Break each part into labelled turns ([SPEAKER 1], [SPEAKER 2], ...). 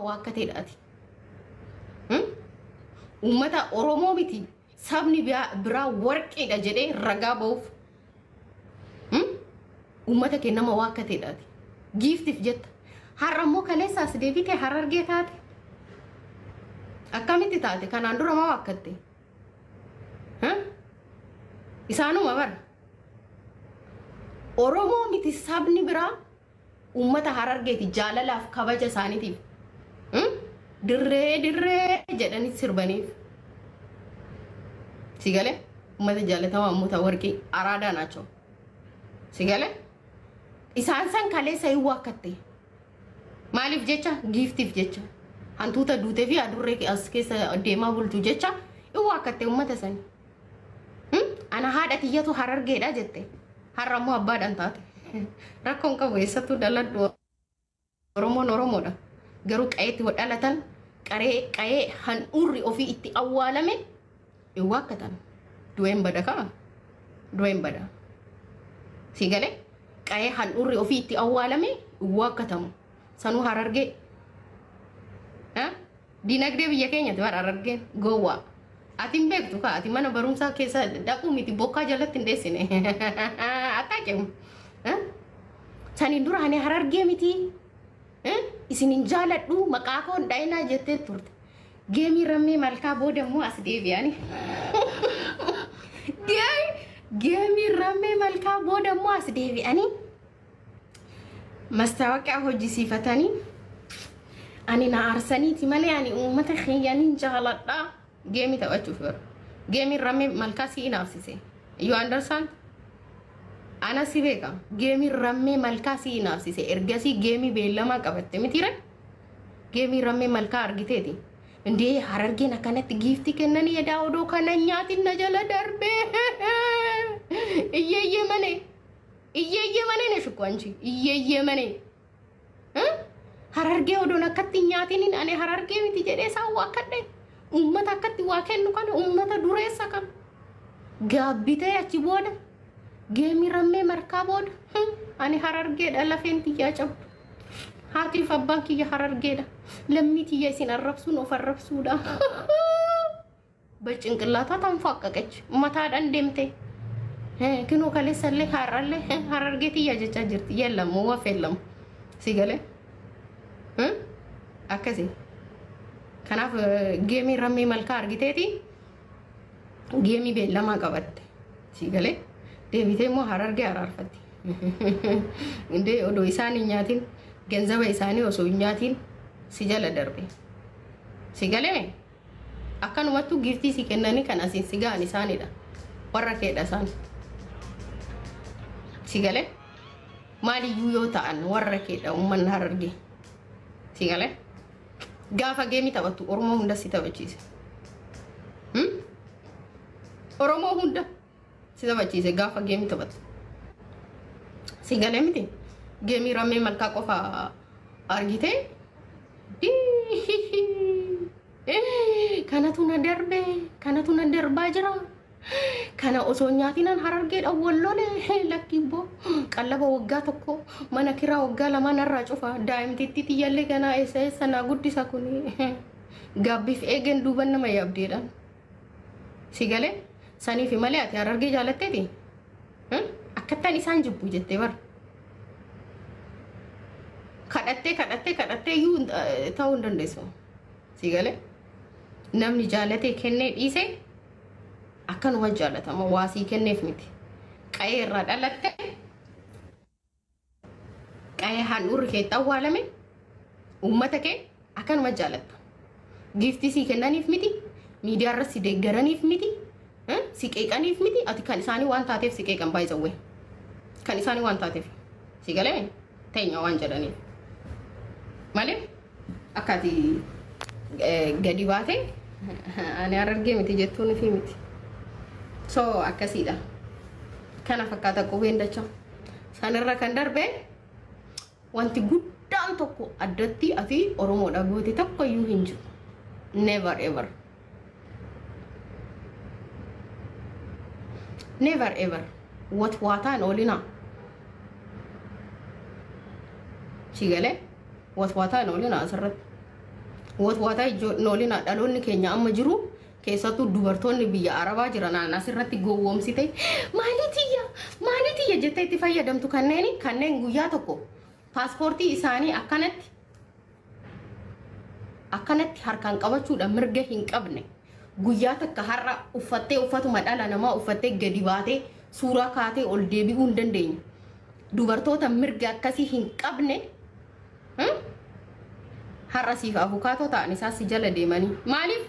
[SPEAKER 1] waakkateedhaati. Uummata Oromoo miti sabni biraa warqeedha jedhee ragaa ba'uuf uummata kee nama waakkateedhaati. Giiftiif jetta har'ammoo kaleessaas deebitee Harargee taate akkamitti taate kanaan dura maa waakkatte isaanuma bara Oromoo miti sabni biraa uummata Harargeeti jaalalaaf kabaja isaaniitiif dirree jedhanii sirbaniif sigale uummata jaalatamaa uummata warqii araadaa naachoo sigale isaan san kaleessa hin waakkatte maaliif jecha giiftiif jecha hantuuta duutee fi adurree as keessa deemaa bultu jecha hin waakkatte uummata sani ana haadha tiyyatu Harargeedha jette har'ammoo abbaadhaan taate rakkoon qabu eessattuu daladhu Oromoon Oromoodha garuu qayeetti dhalatan qayee handhuurri ofii itti awwaalame hin waakkatan du'een bada kaa du'een bada sigale qayee handhuurri ofii itti awwaalame hin waakkatamu sanuu Harargee dinagdee biyya keenyatti bara Harargeen gowwaa atin beektu ka ati mana barumsaa keessa dhaquu miti bokkaa jalatti hin deessine attaqeemu saniin dura ani Harargee miti isinin jaaladhu maqaa koon dhaayinaa jettee turte geemii rammee malkaa booda immoo as deebi'ani geemii rammee malkaa booda immoo as deebi'ani mastaawaqiyaa hojjisiifatanii ani na aarsaniiti malee ani uummata keeyyanin jaaladha geemii taphachuuf bara geemii rammee malkaa si inaafsise you understand ana si beeka geemii rammee malkaa si inaafsise ergasii geemii beellamaa qabatte mitire geemii rammee malkaa argiteeti indee Harargeen akkanatti giiftii kennanii edaa odoo kana nyaatin na jala darbee iyyeeyyee mane ne shukwanchi iyyeeyyee mane Harargee odoon akkatti nyaatiniin ani Harargee miti jedhee isaan waakkadhe uummata akkatti waa kennu kana uummata dureessa kan gaabbitee achi booda geemii rammee malkaa booda ani Harargeedha lafeen tiyyaa cabdu haatiif abbaan kiyya Harargeedha lammii tiyya isin arrabsuun of arrabsuudha balcinqillaataa tan faaqqaqech mataadhaan deemte kinoo kaleessallee har'allee Harargee tiyya jechaa jirti yellamu waa feellamu si galee akkasii kanaaf geemii rammee malkaa argiteeti geemii beellamaa qabatte si galee deebitee immoo Harargee araarfatti indee odoo isaanii nyaatiin genzaba isaanii osoo nyaatiin si jala darbe si galee akkanumattuu giiftii si kennanii kan asiin si ga'an isaaniidha warra keedha isaan si galee maaliyyuu yoo ta'an warra keedha uummanni Harargee si galee gaafa geemii taphattu Oromoo hunda si taphachiise Oromoo hunda si taphachiise gaafa geemii taphattu si galee miti geemii rammee malkaa qofa argite kanatu na darbaa jira kana osoo nyaatinan Harargeedha wallole lakkibbo qallaba waggaa tokko mana kiraa waggaa lama narraa cufa daa'imtitti tiyyallee kana eessa na guddisa kuni gaabbiif eegen duuban nama yaabdeedhaan si galee saniif malee ati Harargee jaalatteeti akkattaan isaan jibbu jettee bara kadhattee iyyuu ta'uu hin dandeessu si galee namni jaalatee kennee dhiise akkanuma jaalatama waasii kenneef miti qayee irraa dhalatte qayee handhuurri kee awwaalame uummata kee akkanuma jaalatta giiftii si kennaniif miti miidiyaa irra si deeggaraniif miti si qeeqaniif miti ati kan isaanii waan taateef si qeeqan baay'isawwe kan isaanii waan taateef si galee teenya waan jedhaniif malee akkati gadi baate ani Harargee miti jettuun fi miti so akkasiidha kana fakkaata qubeen dacha sanirra kan darbe wanti guddaan tokko addatti ati Oromoodha goote tokko iyyuu hin jiru never ever what waataan oolina si galee what waataan oolina asirratti Wata noolina dhaloonni keenya amma jiru keessattuu dubartoonni biyya Arabaa jiran asirratti gowwoomsite maaliitiyya jettee itti fayyadamtu kanneen guyyaa tokko paaspoortii isaanii akkanatti harkaan qabachuudha mirga hin qabne guyyaa takka har'a uffattee uffatuma dhala namaa uffattee gadi baatee suuraa kaatee ol deebi'uu hin dandeenye dubartoota mirga akkasii hin qabne har'a siif abukaatoo ta'an isaas si jala deemanii maaliif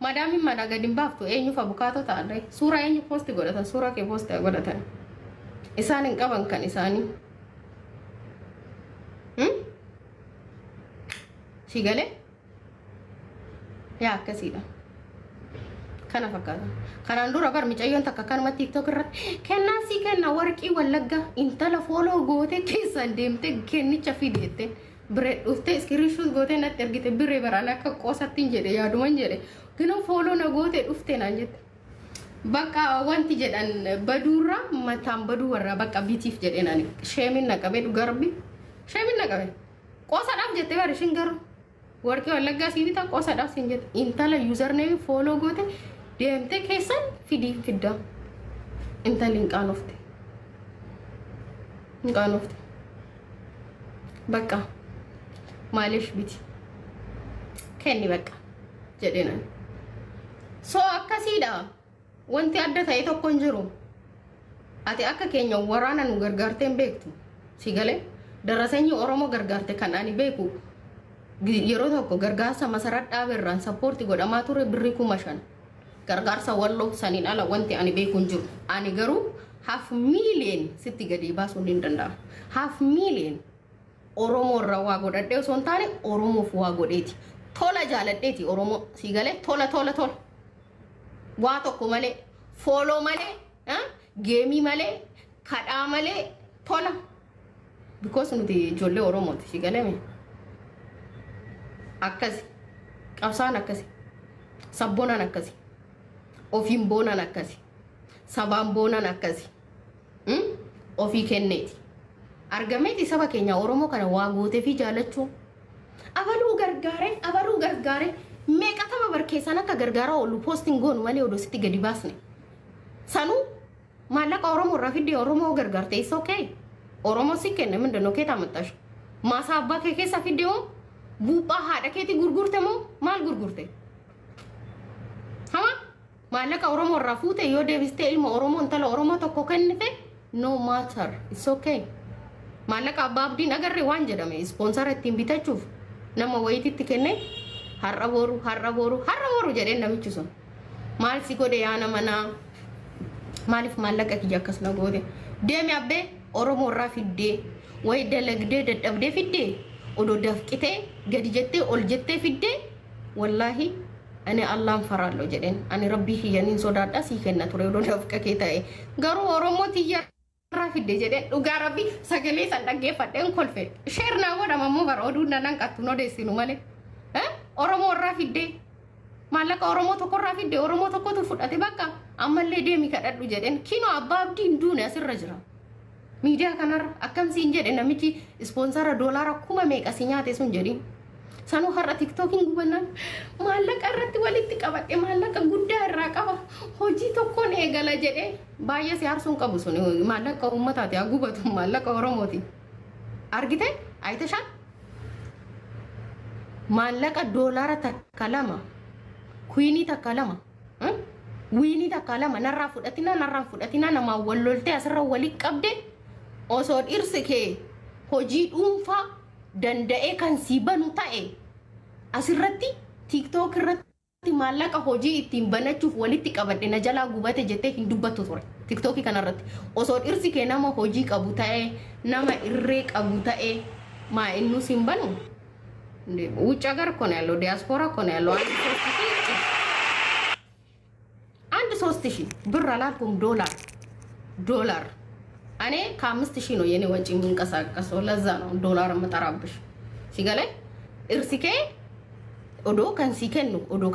[SPEAKER 1] madaamin madaa gadi hin baaftu eenyuuf abukaatoo ta'an suuraa eenyu poosti godhatan suuraa kee poosti godhatan isaan hin qaban kan isaanii si galee yaa akkasiidha kana fakkaata kanaan dura bar micayyoon takka kanuma TikTok irratti kenna warqii wallagga intala follow goote keessan deemte kennicha fideette bire dhufte screenshot goote natti ergite bire baraan akka qoosattiin jedhe yaaduman jedhe gina follow na goote dhufte naan jette bakka wanti jedhan baduurra mataan baduu warra bakka bitiif jedhe nani sheemin naqabe dhugarbi sheemin naqabe qoosadhaaf jette bari shingaru warqii wallaggaa siibita qoosadhaaf sin jette intala username follow goote deemte keessan fidda intali hin qaanofte bakka maaliif biti kenni bakka jedhenan so akkasiidha wanti adda ta'e tokko hin jiru ati akka keenya waraana nu gargaarteen beektu si galee daraseenyi Oromoo gargaarte kan ani beeku yeroo tokko gargaarsa masarat dhaaberraan sappoorti godhamaa ture birrii 5,000 gargaarsa walloo saniin ala wanti ani beeku hin jiru ani garuu 500,000 sitti gadi baasuun hin danda'amu 500,000 Oromoo irraa waa godhadhee osoo hin taane Oromoof waa godheeti tola jaaladheeti Oromoo si galee tola waa tokko malee follow malee geemii malee kadhaa malee tola because nuti ijoollee Oromooti si galee akkasi qabsaan akkasi sabboonaan akkasi ofiin boonaan akkasi sabaan boonaan akkasi ofii kenneeti argameeti saba keenya Oromoo kana waa gootee fi jaalachuu abaluu gargaare meeqatama barkeessan akka gargaara oolu posting goonu malee odoo sitti gadi baasne sanuu maallaqa Oromoo irraa fidee Oromoo gargaarte is okay Oromoo si kenne mindannoo kee taamaxxashu maasaa abbaa kee keessa fidee buuphaa haadha keetii gurgurte moo maal gurgurte hama maallaqa Oromoo irraa fuute yoo deebistee ilma Oromoo intala Oromoo tokko kennite no matter it's okay maallaqa abbaa abdiin agarre waan jedhame sponsor ittiin bitachuuf nama wayititti kenne har'a boru jedheen namichi sun maal si godhe yaa nama naa maaliif maallaqa kiyya akkas na goote deemi abbee Oromoo irraa fiddee way dalagdee dadhabdee fiddee odoo dafqitee gadi jettee ol jettee fiddee wallaahi ani Allahan faraallo jedheen ani rabbii kiyyaniin sodaadha sii kenna ture odoo dafqa kee ta'e garuu Oromoo tiyya irraa fiddee jedheen dhugaa rabbii sagalee san dhaggeeffadheen kolfe sheernaa godhamammoo bara oduun danaan qattuun odeessinu malee Oromoo irraa fiddee maallaqa Oromoo tokko irraa fiddee Oromoo tokkotu fudhate bakka ammallee deemi kadhadhu jedheen kinoo abbaa abdiin duune asirra jira miidiyaa kanarra akkamsiin jedhe namichi ispoonsara doolaara 1,000 meeqa si nyaate sun jedhin sanuu har'a tiktokiin gubannaan maallaqa irratti walitti qabadhe maallaqa guddaa irraa qaba hojii tokkoon eegala jedhe baay'ee si harsuun qabu sun maallaqa uummataati haa gubatu maallaqa Oromooti argite aytashaan maallaqa doolaara takka lama kuinii takka lama wiinii takka lama narraa fudhatina namaa walloltee asirra walitti qabde osoo dhirsi kee hojii dhuunfaa danda'ee kan si banu ta'e asirratti TikTok irratti maallaqa hojii ittiin banachuuf walitti qabadhe na jalaa gubate jettee hin dubbattu ture TikTok kanarratti osoo dhirsi kee nama hojii qabu ta'e nama irree qabu ta'e maa innu sin banu ውጭ ሀገር እኮ ነው ያለው ዲያስፖራ እኮ ነው ያለው አንድ 3,000 ብር አላልኩም ዶላር እኔ ከ5,000 ነው የኔ ወጪ የሚንቀሳቀሰው ለዛ ነው ዶላር መጠራብሽ ሲገለይ እርሲኬ ኦዶ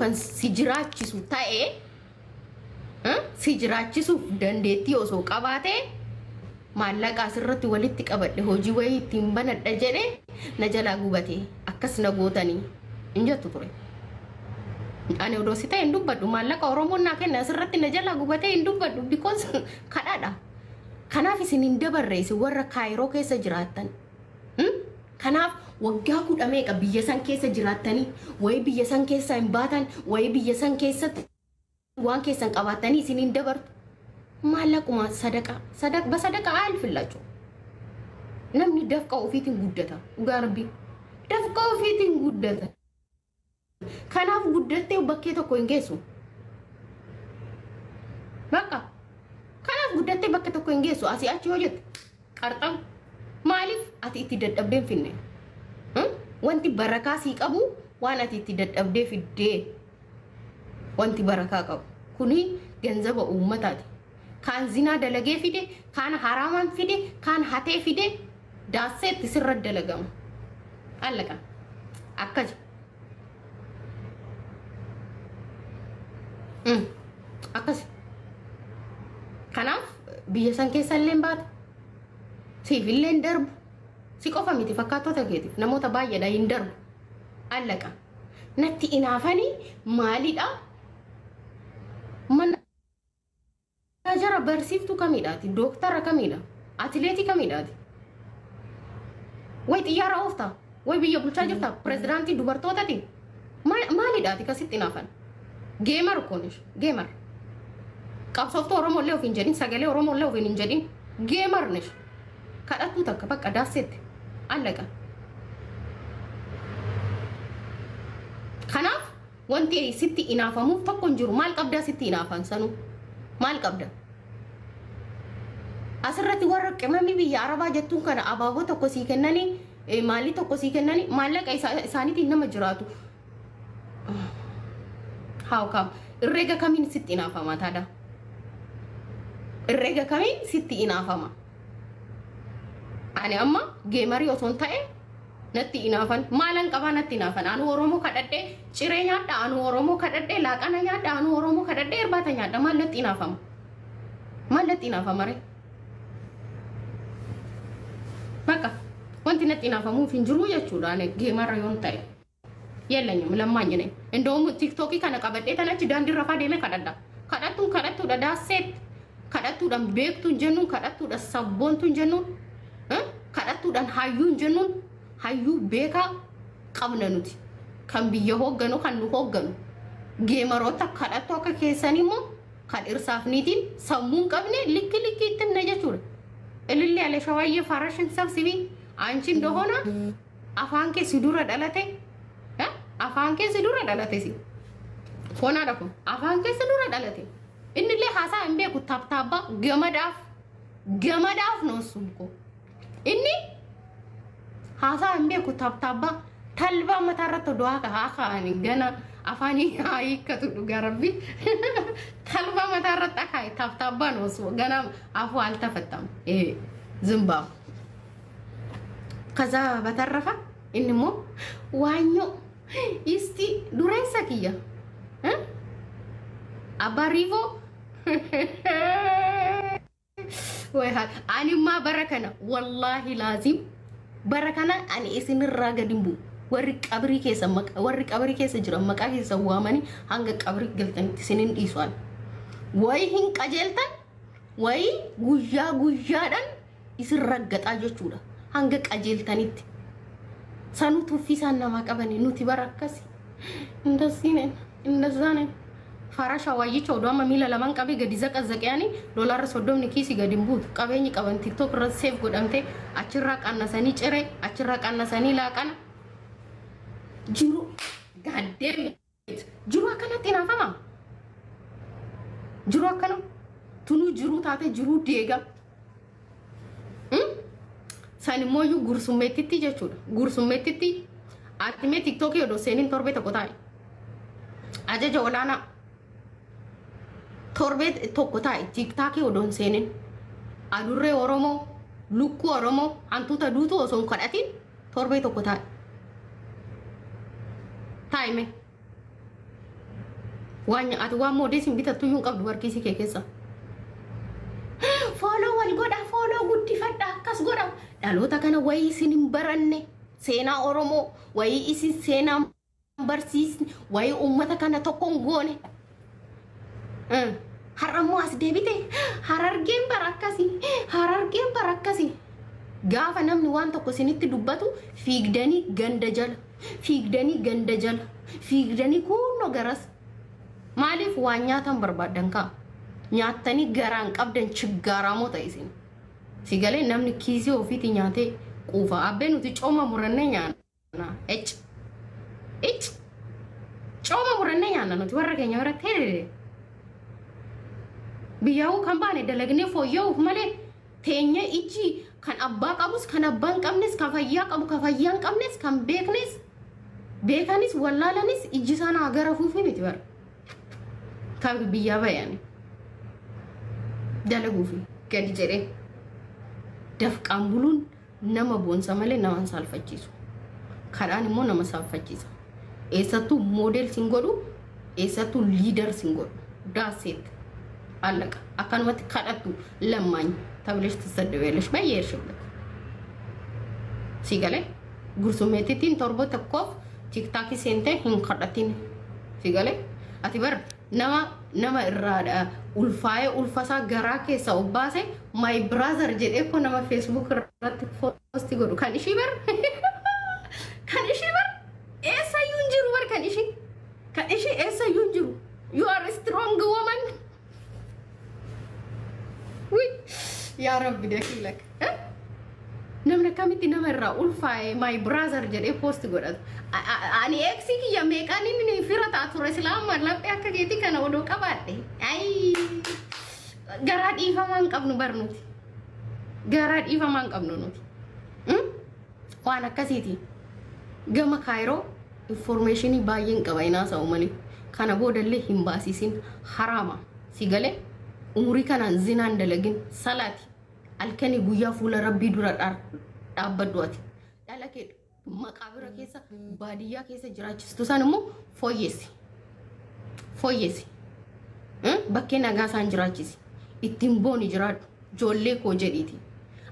[SPEAKER 1] ከን ሲጅራቺሱ ታኤ ሲጅራቺሱ ደንዴቲ ኦሶ ቀባቴ ማላቃ ስርት ወልት ቀበደ ሆጂ ወይ ቲምበነ ደጀኔ ነጀላ ጉበቴ አከስ ነጎተኒ እንጀቱ ቱሬ Ani odoo si ta'e hin dubbadhu maallaqa Oromoon naa kenna asirratti na jala gubatee hin dubbadhu because kadhaadha. Kanaaf isin hin dabarre isin warra Kaayiroo keessa jiraattan. Kanaaf waggaa 10 meeqa biyya san keessa jiraattanii wayi biyya san keessa hin baatan wayi biyya san keessatti waan keessan qabaatanii isin hin dabartu. Maallaquma sadaqa alfillachu. Namni dafqa ofiitiin guddata. Garbi dafqa ofiitiin guddata. Kanaaf guddattee bakkee tokko hin geessu. Bakka kanaaf guddattee bakkee tokko hin geessu. Asii achi hojjette qarxam maaliif ati itti dadhabdeen finne? Wanti barakaa sii qabu waan ati itti dadhabdee fiddee wanti barakaa qabu. Kuni ganzaba uummataati. Kaan zinaa dalagee fide, kaan haraamaan fide, kaan hatee fide daaseetti sirra dalagama. Allaqa akkas. Akkas. Kanaaf biyya san keessa illee baata. Siif illee darbu. Si qofa miti fakkaatota keetiif namoota baay'eedha hin darbu. Allaqa. Natti inaafanii maalidha? Mana jara barsiiftuu kamiidhaati? Dooktara kamiidha? Atileetii kamiidhaati? Way xiyyaara ooftaa? Way biyya bulchaa jirtaa? Pirezidaantii dubartootaati? Maalidhaati kasitti inaafan? Gamer kunish, gamer. Qabsooftuu Oromoo illee ofiin jedhin, sagalee Oromoo illee ofiin hin jedhin. Gamer nish. Kadhattuu takka bakka daasetti. Allaqa. Kanaaf wanti sitti inaafamuuf tokko hin jiru. Maal qabdaa sitti inaafan sanuu? Maal qabda? Asirratti warra qimamni biyya Arabaa jettuun kana abaaboo tokko sii kennanii maalii tokko sii kennanii maallaqa isaaniitiin nama jiraatu. How come? Irreega kamiin sitti inaafama taada? Irreega kamiin sitti inaafama? Ani amma geemarii osoon ta'e natti inaafan maalan qabaa natti inaafan anu Oromoo kadhadhee ciree nyaadha anu Oromoo kadhadhee laaqana nyaadha anu Oromoo kadhadhee irbaata nyaadha maal natti inaafama? Maal natti inaafama ree? Bakka wanti natti inaafamuuf hin jiru jechuudha ani geemara yoon ta'e. Yellanyum lammaanyine indoomu TikTokii kana qabadhee tanachi daandii rafaa deemee kadhadha. Kadhattuudha daaseet kadhattuudhaan beektuun jennuun kadhattuudha sabboontuun jennuun kadhattuudhaan hayyuun jennuun hayyuu beekaa qabna nuti kan biyya hoogganu kan nu hoogganu geemaroota kadhattu akka keessan immoo kan irsaafniitiin sammuun qabne likki ittiin na jechuudha. Ilillee alee shawaayyee farashin sabsibii aanchi ndohona afaan kee si dura dhalate afaan kee si dura dhalate si fonaadha kun afaan kee si dura dhalate innillee haasaa hin beeku taaptaabba gamadaaf noosumko inni haasaa hin beeku taaptaabba talbaa mataarratti do'aa kaa'anii gana afaanii hiikkatu dhugaa rabbi talbaa mataarratti akaa'e taaptaabbaa noosu gana afuu al tafattam zimbaabu kaza batarrafa inni immoo waanyo isti dureessa kiyya abarivo ويها أنا ما بركنا والله لازم بركنا أنا إسن الراجع دمبو ورك أبري كيس جرام مك أكيد سوامني هنگك أبري قلتن تسنين إسوان وای هنگ أجلتن وای گویا دن إسن رجعت أجو چورا هنگك أجلتنيت سانو توفي سان نما كابني نوتي بركاسي إندزانه farasha wayyi chodwa mamila laman qabe gadi zaqazaqyani dollar sodomni kisi gadi mbut qabenyi qaban TikTok ra save godamte achirra qannasani cire achirra qannasani laqana jiru gaddem jiru akana tinafama jiru akana tunu jiru taate jiru dega sani moyu gursumetiti jechuudha gursumetiti atime TikTok yodo senin torbe takotai ajaja olana torbet tokkotai TikTok odon senen adurre oromo lukku oromo antuta dutu oson kadati torbe tokkotai time wanya atwa modesi bitatu yun qabdu warkisi kekesa follow wal goda follow guddi fadda kas goda dalota kana wayi sinin baranne sena oromo wayi isi sena barsiisni waa'ee uummata kana tokkoon goone. Har'ammoo as deebite Harargeen barakkasi. Gaafa namni waan tokko isinitti dubbatu fiigdanii ganda jala. Fiigdanii kunno garas. Maaliif waan nyaatan barbaadan kaa? Nyaatanii garaan qabdan chiggaaraa ta'e isin. Si galee namni kiisii ofiiti nyaatee quufa. Abbee nuti cooma murannee nyaanna. Cooma murannee nyaanna nuti warra keenya biratti hiriire. Biyyaa'uu kan baane dalagnee fooyya'uuf malee teenya ijji kan abbaa qabus kan abbaan qabnes kan fayyaa qabu kan fayyaan qabnes kan beekanis wallaalanis ijji sana agara fuufi miti bara. Kan biyyaa bayani. Dalaguufi gadi jedhee. Dafqaan buluun nama boonsa malee nama saalfachiisu. Kadhaan immoo nama saalfachiisa. Eessattuu moodel sin godhu, eessattuu liidar sin godhu. Daaseet. Allaqa. Akkanumatti kadhattu lammaanyi. Tabilesh tisaddebeelesh baay'ee hirshibla. Si galee gursummeetittiin torba tokkoof tiktaakii seentee hin kadhatin. Si galee ati bar nama irraadha ulfaa'ee ulfasaa garaa keessa obbaase my brother jedhee ko nama Facebook irratti posti godhu kan ishii bar eessayyuu hin jiru bar kan ishii eessayyuu hin jiru. You are a strong woman. Ya Rabbi dakilak. Namni kamitti nama irraa ulfaa'ee my brother jedhee posti godhatu. Ani eeksi kiyya meeqaan inni fira taatu islaama laphee akka keetii kana odoo qabaadhe. Garaa dhiifamaan qabnu barnuti. Garaa dhiifamaan qabnu nuti. Waan akkasiiti. Gama Kaayiroo informationii baay'een qaba inaasaa malee. Kana boodallee hin baasisin harama. Si galee umurii kanaan zinaan dalagin salaati. Alkani guyyaa fuula Rabbii dura dhaabbaddu ati. Dhala kee maqaabira keessa baadiyyaa keessa jiraachistu san immoo fooyyessi. Bakkee nagaa isaan jiraachisi. Ittiin booni jiraadhu. Ijoollee koo jedhiiti.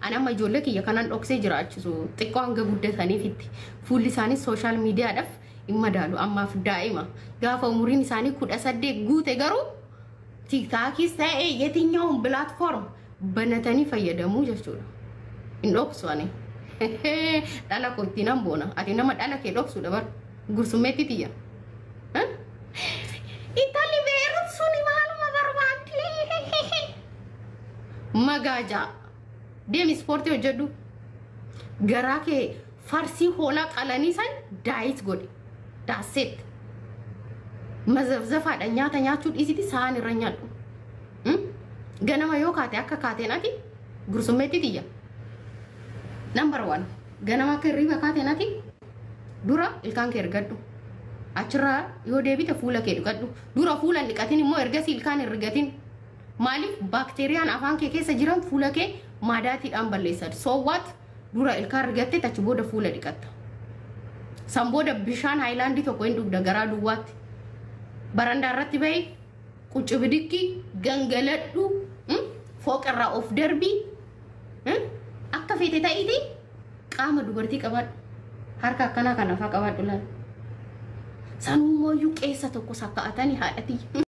[SPEAKER 1] Ani amma ijoollee kiyya kanan dhoksee jiraachisu xiqqoo hanga guddataniifitti. Fuulli isaanii sooshaal miidiyaadhaaf dhimma daalu ammaaf daa'ima. Gaafa umuriin isaanii 18 guute garuu tiktaakis ta'ee yetinyaawun pilaatfoorm banatanii fayyadamuu jechuudha. Hin dhoksu ani. Dhala koo ittiin hamboona. Ati nama dhala kee dhoksu dabar gursummeetti tiyya. Intalli beerumsuuni maaluma barbaadde. Magaajaa. Deemi ispoortii hojjedhu. Garaa kee farsii hoolaa qalanii san daayit godhe. Daaseet. Mazafzafaadha nyaata nyaachuu dhiisiti sa'aan irra nyaadhu. Ganama yoo kaate akka kaateen ati gursummeetti tiyya. Number 1. Ganama akka hirriba kaateen ati dura ilkaan kee ergadhu. Achirraa yoo deebite fuula kee dhiqadhu. Dura fuula dhiqatin immoo ergasii ilkaan hirgatin. Maaliif baakteeriyaan afaan kee keessa jiran fuula kee maadaatiidhaan balleessa. So what? Dura ilkaan hirgatte achi booda fuula dhiqatta. San booda bishaan haayilaandii tokko hin dhugda garaa duwwaatti. Barandaa irratti bahi qucci bidikki gangaladhu fooqarraa of darbii akka feete ta'iti qaama dubartii qabaadhu. Harka akkanaa kan afaa qabaadhu laal. Sanuu mooyyuu qeessa tokko sakka'atanii haadhatii.